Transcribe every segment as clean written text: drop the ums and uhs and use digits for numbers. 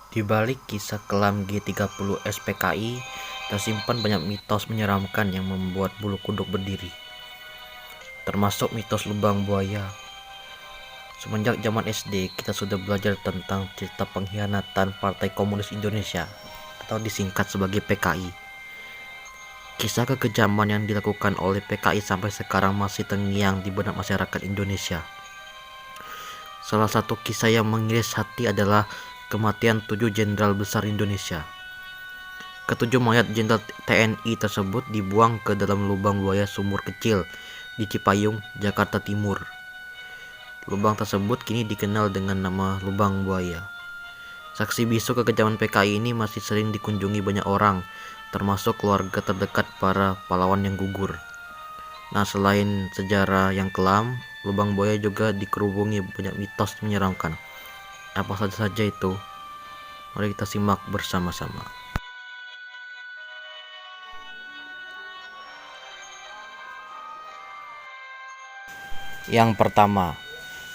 Di balik kisah kelam G30 SPKI, tersimpan banyak mitos menyeramkan yang membuat bulu kuduk berdiri. Termasuk mitos lubang buaya. Semenjak zaman SD, kita sudah belajar tentang cerita pengkhianatan Partai Komunis Indonesia atau disingkat sebagai PKI. Kisah kekejaman yang dilakukan oleh PKI sampai sekarang masih terngiang di benak masyarakat Indonesia. Salah satu kisah yang mengiris hati adalah kematian 7 jenderal besar Indonesia. Ketujuh mayat jenderal TNI tersebut dibuang ke dalam lubang buaya sumur kecil di Cipayung, Jakarta Timur. Lubang tersebut kini dikenal dengan nama Lubang Buaya. Saksi bisu kekejaman PKI ini masih sering dikunjungi banyak orang, termasuk keluarga terdekat para pahlawan yang gugur. Nah, selain sejarah yang kelam, Lubang Buaya juga dikerubungi banyak mitos menyeramkan. Apa saja itu? Mari kita simak bersama-sama. Yang pertama,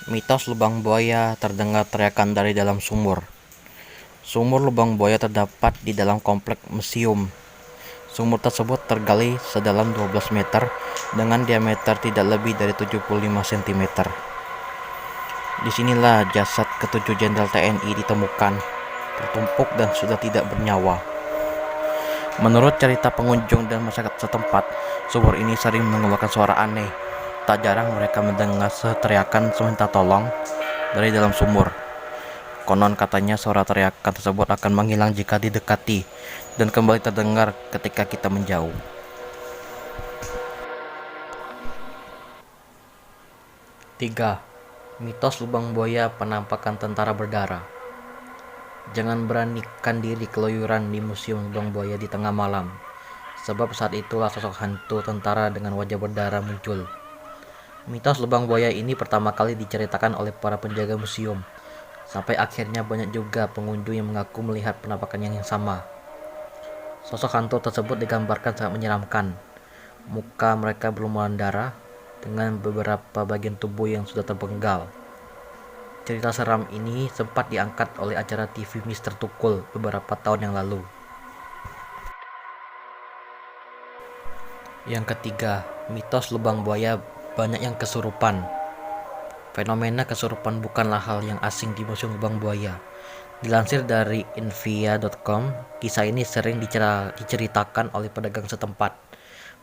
mitos lubang buaya terdengar teriakan dari dalam sumur. Sumur lubang buaya terdapat di dalam komplek museum. Sumur tersebut tergali sedalam 12 meter dengan diameter tidak lebih dari 75 cm. Disinilah jasad ketujuh jenderal TNI ditemukan, tertumpuk dan sudah tidak bernyawa. Menurut cerita pengunjung dan masyarakat setempat, sumur ini sering mengeluarkan suara aneh. Tak jarang mereka mendengar teriakan meminta tolong dari dalam sumur. Konon katanya suara teriakan tersebut akan menghilang jika didekati dan kembali terdengar ketika kita menjauh. Tiga, mitos lubang buaya penampakan tentara berdarah. Jangan beranikan diri keluyuran di museum lubang buaya di tengah malam, sebab saat itulah sosok hantu tentara dengan wajah berdarah muncul. Mitos lubang buaya ini pertama kali diceritakan oleh para penjaga museum. Sampai akhirnya banyak juga pengunjung yang mengaku melihat penampakan yang sama. Sosok hantu tersebut digambarkan sangat menyeramkan. Muka mereka berlumuran darah dengan beberapa bagian tubuh yang sudah terpenggal. Cerita seram ini sempat diangkat oleh acara TV Mister Tukul beberapa tahun yang lalu. Yang ketiga, mitos lubang buaya banyak yang kesurupan. Fenomena kesurupan bukanlah hal yang asing di Museum Lubang Buaya. Dilansir dari invia.com, kisah ini sering diceritakan oleh pedagang setempat.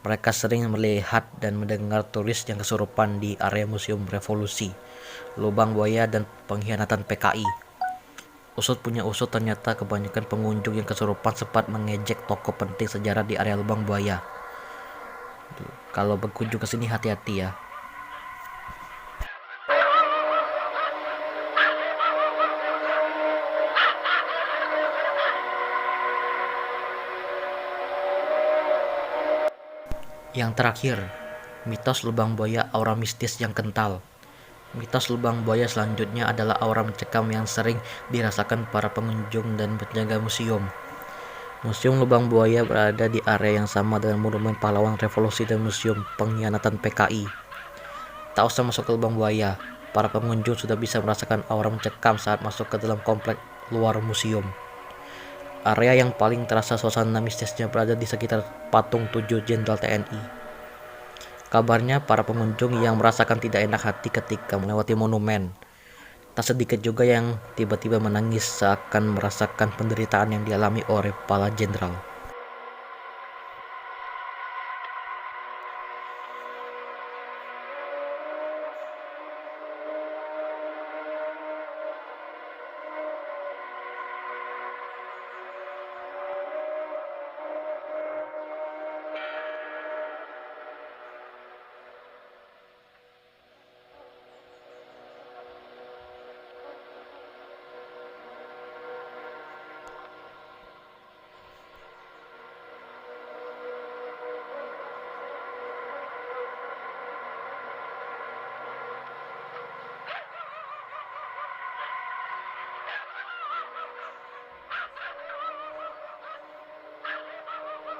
Mereka sering melihat dan mendengar turis yang kesurupan di area Museum Revolusi, Lubang Buaya, dan pengkhianatan PKI. Usut punya usut, ternyata kebanyakan pengunjung yang kesurupan sempat mengejek tokoh penting sejarah di area Lubang Buaya. Kalau berkunjung ke sini hati-hati ya. Yang terakhir, mitos lubang buaya aura mistis yang kental. Mitos lubang buaya selanjutnya adalah aura mencekam yang sering dirasakan para pengunjung dan penjaga museum. Museum Lubang Buaya berada di area yang sama dengan Monumen Pahlawan Revolusi dan Museum Pengkhianatan PKI. Tak usah masuk ke Lubang Buaya, para pengunjung sudah bisa merasakan aura mencekam saat masuk ke dalam komplek luar museum. Area yang paling terasa suasana mistisnya berada di sekitar patung 7 Jenderal TNI. Kabarnya para pengunjung yang merasakan tidak enak hati ketika melewati monumen. Tak sedikit juga yang tiba-tiba menangis seakan merasakan penderitaan yang dialami oleh para jenderal.